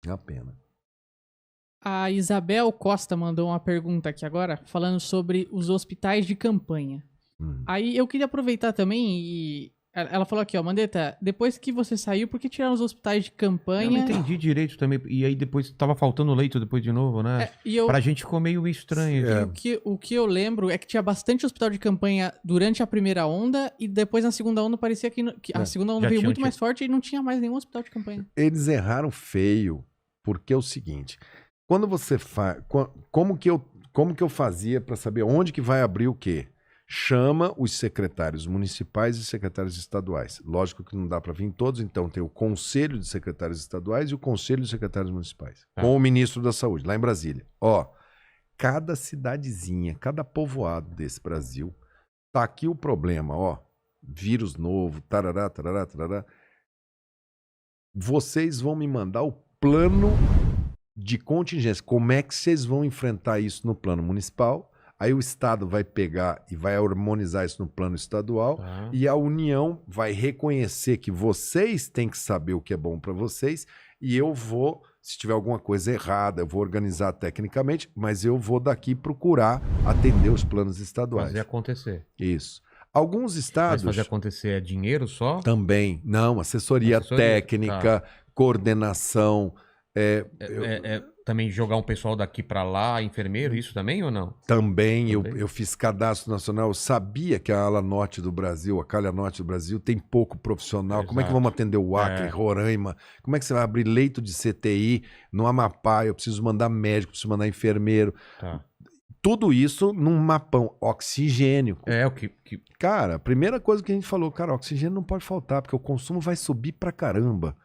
É uma pena. A Isabel Costa mandou uma pergunta aqui agora, falando sobre os hospitais de campanha. Aí eu queria aproveitar também e... Ela falou aqui, ó, Mandetta, depois que você saiu, por que tiraram os hospitais de campanha? Eu não entendi direito também. E aí depois tava faltando leito depois de novo, né? Pra gente ficou meio estranho. O que eu lembro é que tinha bastante hospital de campanha durante a primeira onda e depois na segunda onda parecia que a segunda onda veio muito mais forte e não tinha mais nenhum hospital de campanha. Eles erraram feio, porque é o seguinte, quando você faz... Como que eu fazia para saber onde que vai abrir o quê? Chama os secretários municipais e secretários estaduais. Lógico que não dá para vir todos, então tem o Conselho de Secretários Estaduais e o Conselho de Secretários Municipais, com o Ministro da Saúde, lá em Brasília. Ó, cada cidadezinha, cada povoado desse Brasil, tá aqui o problema, ó, vírus novo, tarará, tarará, tarará. Vocês vão me mandar o plano de contingência. Como é que vocês vão enfrentar isso no plano municipal? Aí o Estado vai pegar e vai harmonizar isso no plano estadual e a União vai reconhecer que vocês têm que saber o que é bom para vocês e eu vou, se tiver alguma coisa errada, eu vou organizar tecnicamente, mas eu vou daqui procurar atender os planos estaduais. Fazer acontecer. Isso. Alguns estados... Mas fazer acontecer é dinheiro só? Também. Não, assessoria técnica, coordenação... Também jogar um pessoal daqui para lá, enfermeiro, isso também ou não? Também. Eu fiz cadastro nacional, eu sabia que a ala norte do Brasil, a calha norte do Brasil, tem pouco profissional. Exato. Como é que vamos atender o Acre, Roraima? Como é que você vai abrir leito de CTI no Amapá? Eu preciso mandar médico, preciso mandar enfermeiro. Tá. Tudo isso num mapão. Oxigênio. Cara, a primeira coisa que a gente falou, cara, oxigênio não pode faltar, porque o consumo vai subir pra caramba.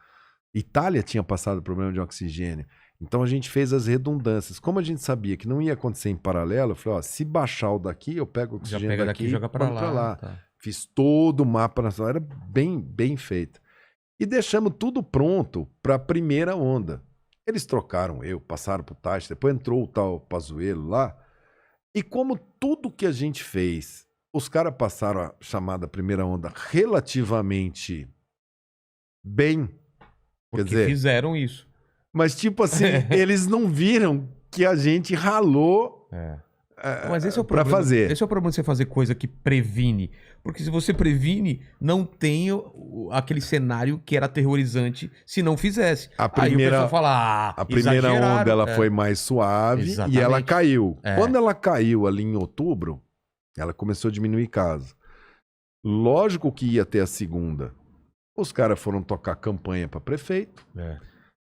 Itália tinha passado o problema de oxigênio. Então a gente fez as redundâncias. Como a gente sabia que não ia acontecer em paralelo, eu falei, ó, se baixar o daqui, eu pego o oxigênio daqui e joga para lá. Tá. Fiz todo o mapa nacional, era bem feito. E deixamos tudo pronto para a primeira onda. Eles trocaram passaram pro Taixa, depois entrou o tal Pazuello lá. E como tudo que a gente fez, os caras passaram a chamada primeira onda relativamente bem. Porque quer dizer, fizeram isso. Mas, tipo assim, eles não viram que a gente ralou mas esse é o pra fazer. Esse é o problema de você fazer coisa que previne. Porque se você previne, não tem aquele cenário que era aterrorizante se não fizesse. A primeira, aí o pessoal fala, a primeira onda ela foi mais suave. Exatamente. E ela caiu. Quando ela caiu ali em outubro, ela começou a diminuir casos. Lógico que ia ter a segunda. Os caras foram tocar campanha para prefeito.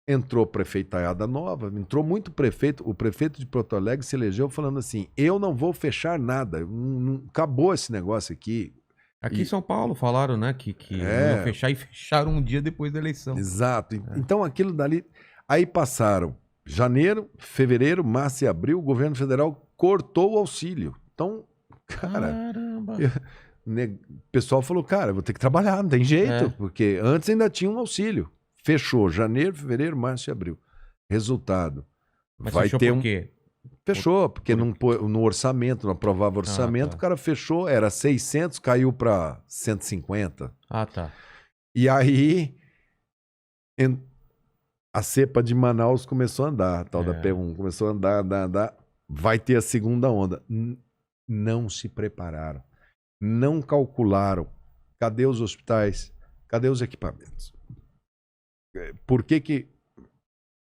Entrou prefeitaiada nova, entrou muito prefeito. O prefeito de Porto Alegre se elegeu falando assim, eu não vou fechar nada, acabou esse negócio aqui. Aqui em São Paulo falaram, né, que iam fechar e fecharam um dia depois da eleição. Exato. Então aquilo dali... Aí passaram janeiro, fevereiro, março e abril, o governo federal cortou o auxílio. Então, cara... Caramba! O pessoal falou, cara, eu vou ter que trabalhar, não tem jeito, porque antes ainda tinha um auxílio. Fechou janeiro, fevereiro, março e abril. Resultado. Mas vai fechou ter por quê? Fechou, porque no orçamento, não aprovava orçamento, o cara fechou, era 600, caiu para 150. Ah, tá. E aí a cepa de Manaus começou a andar, a tal da P1, começou a andar. Vai ter a segunda onda. Não se prepararam. Não calcularam. Cadê os hospitais? Cadê os equipamentos? Por que...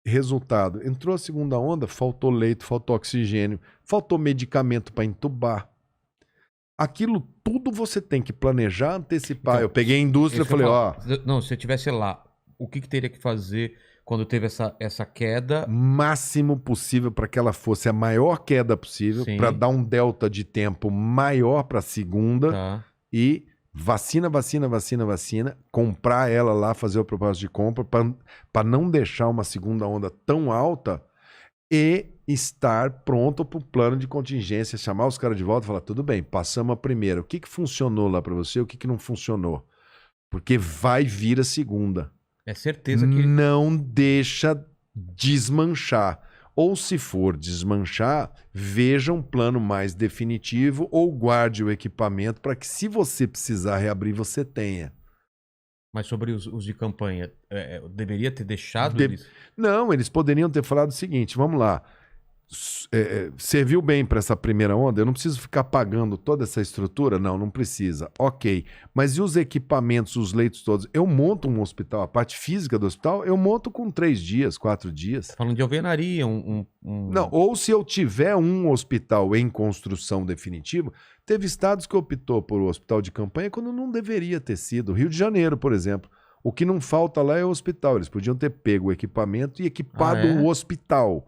Resultado, entrou a segunda onda, faltou leito, faltou oxigênio, faltou medicamento para entubar. Aquilo tudo você tem que planejar, antecipar. Então, eu peguei a indústria e falei, ó... Não, se você estivesse lá, o que teria que fazer quando teve essa queda? Máximo possível para que ela fosse a maior queda possível, para dar um delta de tempo maior para a segunda e vacina, comprar ela lá, fazer o propósito de compra para não deixar uma segunda onda tão alta e estar pronto para o plano de contingência, chamar os caras de volta e falar, tudo bem, passamos a primeira, o que funcionou lá para você, o que não funcionou? Porque vai vir a segunda. É certeza que... Não deixa desmanchar. Ou se for desmanchar, veja um plano mais definitivo ou guarde o equipamento para que se você precisar reabrir, você tenha. Mas sobre os de campanha, deveria ter deixado eles? Não, eles poderiam ter falado o seguinte, vamos lá, serviu bem para essa primeira onda, eu não preciso ficar pagando toda essa estrutura? Não, não precisa. Ok, mas e os equipamentos, os leitos todos? Eu monto um hospital, a parte física do hospital, eu monto com 3 dias, 4 dias. Falando de alvenaria, Não, ou se eu tiver um hospital em construção definitiva, teve estados que optou por o hospital de campanha quando não deveria ter sido. Rio de Janeiro, por exemplo. O que não falta lá é o hospital. Eles podiam ter pego o equipamento e equipado o hospital.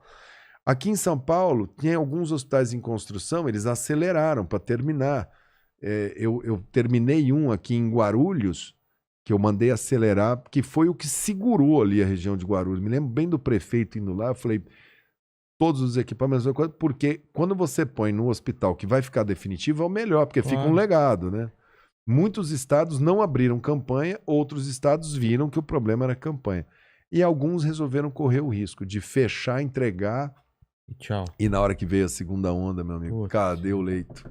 Aqui em São Paulo, tem alguns hospitais em construção, eles aceleraram para terminar. Eu terminei um aqui em Guarulhos, que eu mandei acelerar, que foi o que segurou ali a região de Guarulhos. Me lembro bem do prefeito indo lá, eu falei, todos os equipamentos, porque quando você põe no hospital que vai ficar definitivo, é o melhor, porque fica um legado, né? Muitos estados não abriram campanha, outros estados viram que o problema era campanha. E alguns resolveram correr o risco de fechar, entregar. E tchau. E na hora que veio a segunda onda, meu amigo, cadê o leito?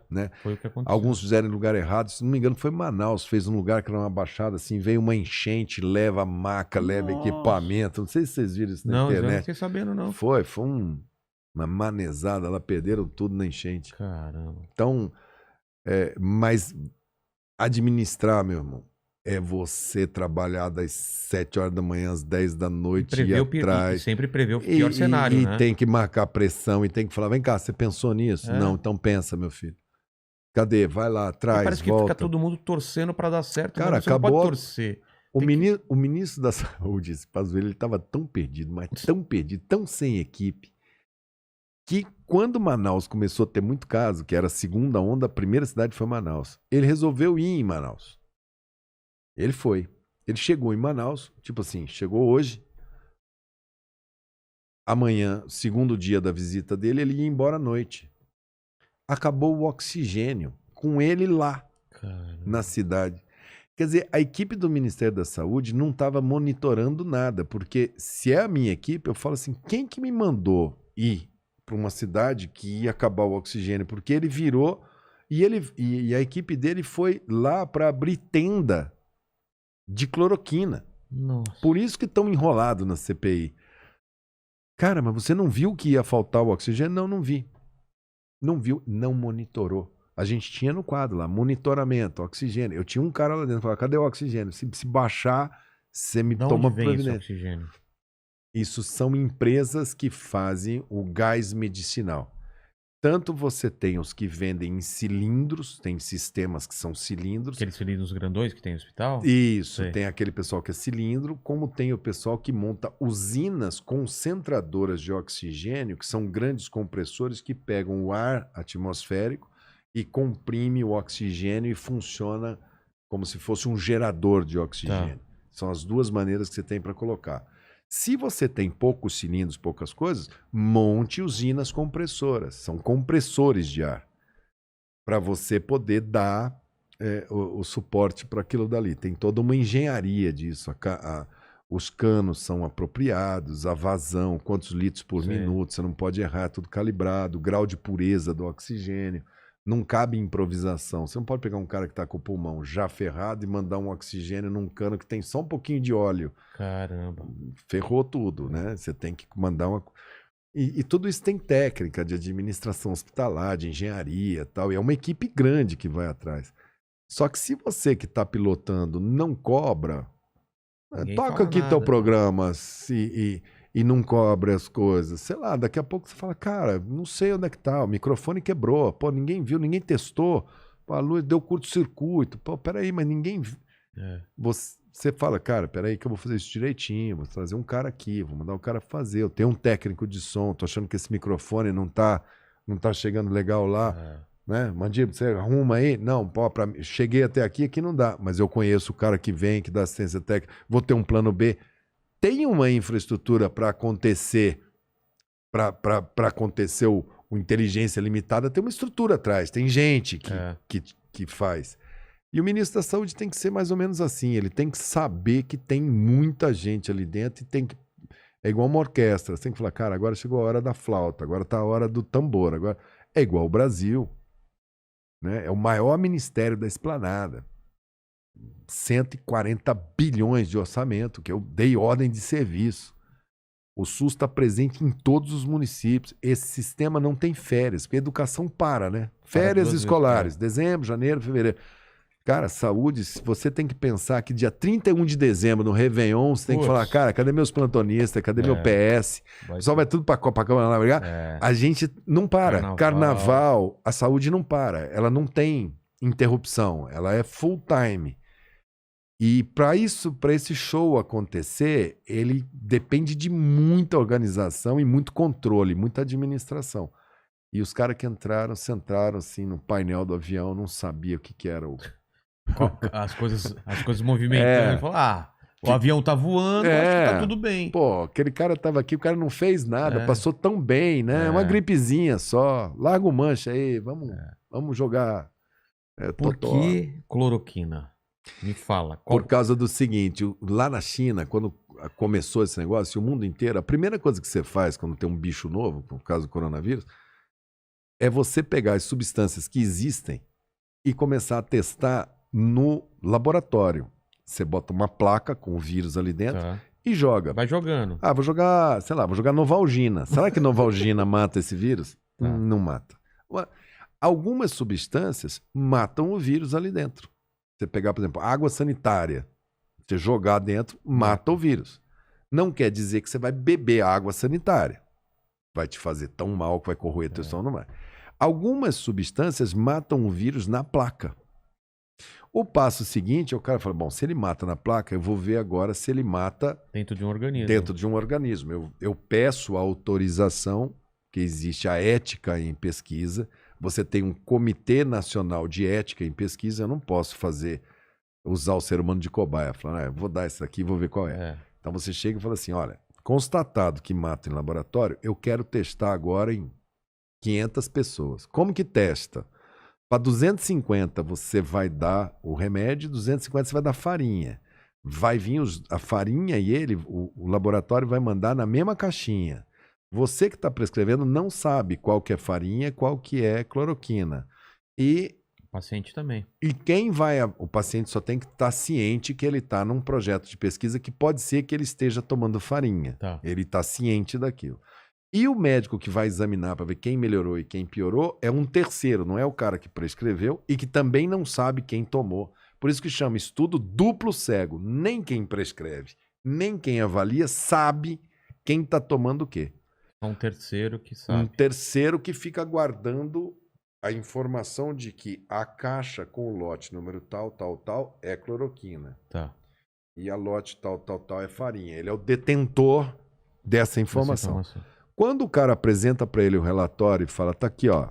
Né? Foi o que aconteceu. Alguns fizeram em lugar errado. Se não me engano, foi Manaus. Fez um lugar que era uma baixada, assim, veio uma enchente, leva maca, leva equipamento. Não sei se vocês viram isso na internet. Não, eu não fiquei sabendo, não. Foi uma manezada. Lá perderam tudo na enchente. Caramba. Então, mas administrar, meu irmão, é você trabalhar das 7 horas da manhã às 10 da noite e atrás. Sempre prevê o pior cenário, né? E tem que marcar pressão e tem que falar, vem cá, você pensou nisso? Não, então pensa, meu filho. Cadê? Vai lá, traz, parece volta. Que fica todo mundo torcendo para dar certo. Cara, você acabou. Não pode torcer. O ministro da Saúde, esse Pazuello, ele estava tão perdido, mas tão perdido, tão sem equipe, que quando Manaus começou a ter muito caso, que era a segunda onda, a primeira cidade foi Manaus, ele resolveu ir em Manaus. Ele foi. Ele chegou em Manaus, tipo assim, chegou hoje. Amanhã, segundo dia da visita dele, ele ia embora à noite. Acabou o oxigênio com ele lá, na cidade. Quer dizer, a equipe do Ministério da Saúde não estava monitorando nada, porque se é a minha equipe, eu falo assim, quem que me mandou ir para uma cidade que ia acabar o oxigênio? Porque ele virou e a equipe dele foi lá para abrir tenda de cloroquina. Nossa. Por isso que estão enrolados na CPI. Cara, mas você não viu que ia faltar o oxigênio? Não, não vi. Não viu, não monitorou. A gente tinha no quadro lá, monitoramento, oxigênio. Eu tinha um cara lá dentro, falava, cadê o oxigênio? Se baixar, você me toma providência. Oxigênio? Isso são empresas que fazem o gás medicinal. Tanto você tem os que vendem em cilindros, tem sistemas que são cilindros. Aqueles cilindros grandões que tem no hospital? Isso, tem aquele pessoal que é cilindro, como tem o pessoal que monta usinas concentradoras de oxigênio, que são grandes compressores que pegam o ar atmosférico e comprime o oxigênio e funciona como se fosse um gerador de oxigênio. São as duas maneiras que você tem para colocar. Se você tem poucos cilindros, poucas coisas, monte usinas compressoras. São compressores de ar. Para você poder dar o suporte para aquilo dali. Tem toda uma engenharia disso. Os canos são apropriados, a vazão, quantos litros por minuto, você não pode errar, é tudo calibrado, o grau de pureza do oxigênio. Não cabe improvisação. Você não pode pegar um cara que está com o pulmão já ferrado e mandar um oxigênio num cano que tem só um pouquinho de óleo. Caramba. Ferrou tudo, né? Você tem que mandar uma... E tudo isso tem técnica de administração hospitalar, de engenharia e tal. E é uma equipe grande que vai atrás. Só que se você que está pilotando não cobra, toca aqui teu programa e não cobra as coisas. Sei lá, daqui a pouco você fala, cara, não sei onde é que tá, o microfone quebrou, pô, ninguém viu, ninguém testou, pô, a luz deu curto-circuito, pô, peraí, mas ninguém viu. Você fala, cara, peraí que eu vou fazer isso direitinho, vou trazer um cara aqui, vou mandar o cara fazer, eu tenho um técnico de som, tô achando que esse microfone não tá chegando legal lá, né? Mandíbula, você arruma aí? Não, pô, cheguei até aqui não dá, mas eu conheço o cara que vem, que dá assistência técnica, vou ter um plano B. Tem uma infraestrutura para acontecer, para acontecer o inteligência limitada, tem uma estrutura atrás, tem gente que faz. E o ministro da Saúde tem que ser mais ou menos assim, ele tem que saber que tem muita gente ali dentro e tem que... É igual uma orquestra, você tem que falar, cara, agora chegou a hora da flauta, agora está a hora do tambor, agora... É igual o Brasil, né? É o maior ministério da esplanada. 140 bilhões de orçamento, que eu dei ordem de serviço. O SUS está presente em todos os municípios. Esse sistema não tem férias, porque a educação para, né? Férias escolares, dezembro, janeiro, fevereiro. Cara, saúde, você tem que pensar que dia 31 de dezembro, no Réveillon, você tem que falar, cara, cadê meus plantonistas, cadê meu PS? O pessoal vai tudo para Copacabana lá brigar. A gente não para. Carnaval, a saúde não para. Ela não tem interrupção, ela é full time. E para esse show acontecer, ele depende de muita organização e muito controle, muita administração. E os caras que entraram, sentaram assim no painel do avião, não sabia o que era o... As coisas movimentando. Falaram, o avião tá voando, acho que tá tudo bem. Pô, aquele cara tava aqui, o cara não fez nada, passou tão bem, né? Uma gripezinha só. Larga o mancha aí, vamos jogar. Por que cloroquina? Me fala. Por causa do seguinte, lá na China, quando começou esse negócio, o mundo inteiro, a primeira coisa que você faz quando tem um bicho novo, por causa do coronavírus, é você pegar as substâncias que existem e começar a testar no laboratório. Você bota uma placa com o vírus ali dentro e joga. Vai jogando. Vou jogar, sei lá, vou jogar Novalgina. Será que Novalgina mata esse vírus? Não mata. Algumas substâncias matam o vírus ali dentro. Você pegar, por exemplo, água sanitária, você jogar dentro, mata o vírus. Não quer dizer que você vai beber água sanitária. Vai te fazer tão mal que vai corroer teu estômago, não vai. Algumas substâncias matam o vírus na placa. O passo seguinte, o cara fala, bom, se ele mata na placa, eu vou ver agora se ele mata... Dentro de um organismo. Dentro de um organismo. Eu peço a autorização, que existe a ética em pesquisa. Você tem um Comitê Nacional de Ética em Pesquisa, eu não posso usar o ser humano de cobaia. Falar, eu vou dar isso aqui e vou ver qual é. Então você chega e fala assim, olha, constatado que mata em laboratório, eu quero testar agora em 500 pessoas. Como que testa? Para 250 você vai dar o remédio, 250 você vai dar farinha. Vai vir a farinha e o laboratório vai mandar na mesma caixinha. Você que está prescrevendo não sabe qual que é farinha, qual que é cloroquina. E o paciente também. E o paciente só tem que estar ciente que ele está num projeto de pesquisa que pode ser que ele esteja tomando farinha. Ele está ciente daquilo. E o médico que vai examinar para ver quem melhorou e quem piorou é um terceiro, não é o cara que prescreveu e que também não sabe quem tomou. Por isso que chama estudo duplo cego. Nem quem prescreve, nem quem avalia sabe quem está tomando o quê. Um terceiro que sabe. Um terceiro que fica guardando a informação de que a caixa com o lote número tal é cloroquina. E a lote tal é farinha. Ele é o detentor dessa informação. Quando o cara apresenta para ele o relatório e fala, tá aqui, ó,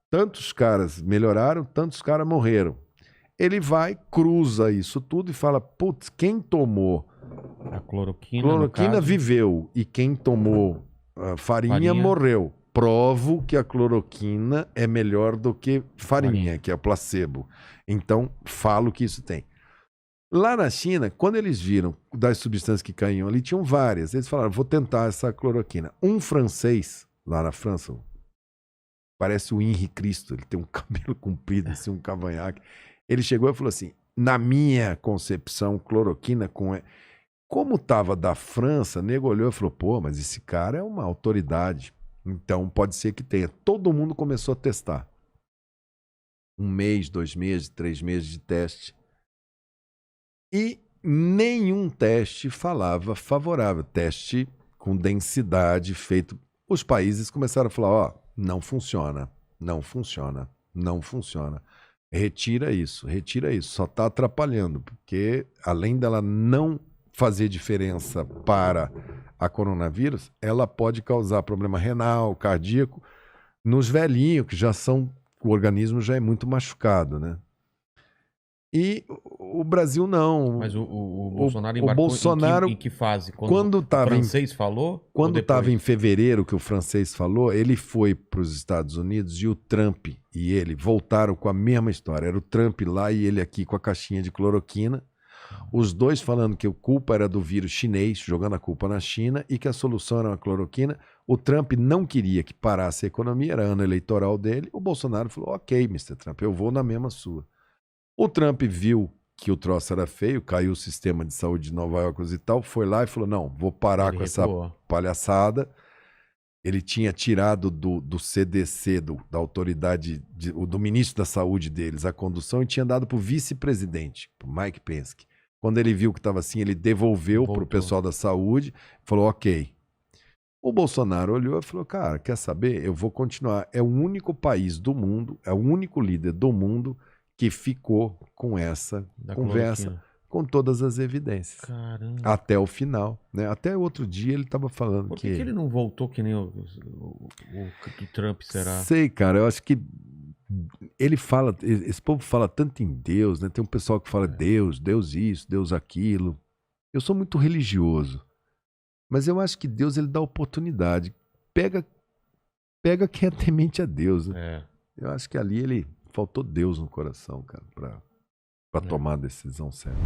tantos caras melhoraram, tantos caras morreram. Ele vai, cruza isso tudo e fala, putz, quem tomou a cloroquina viveu e quem tomou farinha morreu. Provo que a cloroquina é melhor do que farinha, que é placebo. Então, falo que isso tem. Lá na China, quando eles viram das substâncias que caíam ali, tinham várias. Eles falaram, vou tentar essa cloroquina. Um francês, lá na França, parece o Henri Cristo, ele tem um cabelo comprido, assim, um cavanhaque. Ele chegou e falou assim, na minha concepção, cloroquina com... Como estava da França, o nego olhou e falou, pô, mas esse cara é uma autoridade. Então, pode ser que tenha. Todo mundo começou a testar. 1 mês, 2 meses, 3 meses de teste. E nenhum teste falava favorável. Teste com densidade feito. Os países começaram a falar, ó, não funciona, não funciona, não funciona. Retira isso, só está atrapalhando. Porque além dela não fazer diferença para a coronavírus, ela pode causar problema renal, cardíaco, nos velhinhos, que já são, o organismo já é muito machucado, né? E o Brasil não. Mas o Bolsonaro embarcou em que fase? Quando o francês falou? Quando estava em fevereiro, que o francês falou, ele foi para os Estados Unidos e o Trump e ele voltaram com a mesma história. Era o Trump lá e ele aqui com a caixinha de cloroquina. Os dois falando que a culpa era do vírus chinês, jogando a culpa na China, e que a solução era a cloroquina. O Trump não queria que parasse a economia, era ano eleitoral dele. O Bolsonaro falou, ok, Mr. Trump, eu vou na mesma sua. O Trump viu que o troço era feio, caiu o sistema de saúde de Nova York e tal, foi lá e falou, não, vou parar com essa palhaçada. Ele tinha tirado do CDC, da autoridade, do ministro da saúde deles, a condução, e tinha dado para o vice-presidente, para Mike Pence. Quando ele viu que estava assim, ele devolveu para o pessoal da saúde, falou, ok. O Bolsonaro olhou e falou, cara, quer saber? Eu vou continuar. É o único país do mundo, é o único líder do mundo que ficou com essa conversa, com todas as evidências. Caramba. Até o final, né? Até outro dia ele estava falando Por que ele não voltou que nem o Trump, será? Sei, cara, eu acho que ele fala, esse povo fala tanto em Deus, né? Tem um pessoal que fala Deus isso, Deus aquilo. Eu sou muito religioso, mas eu acho que Deus ele dá oportunidade. Pega quem é temente a Deus, né? Eu acho que ali ele faltou Deus no coração, cara, pra tomar a decisão certa.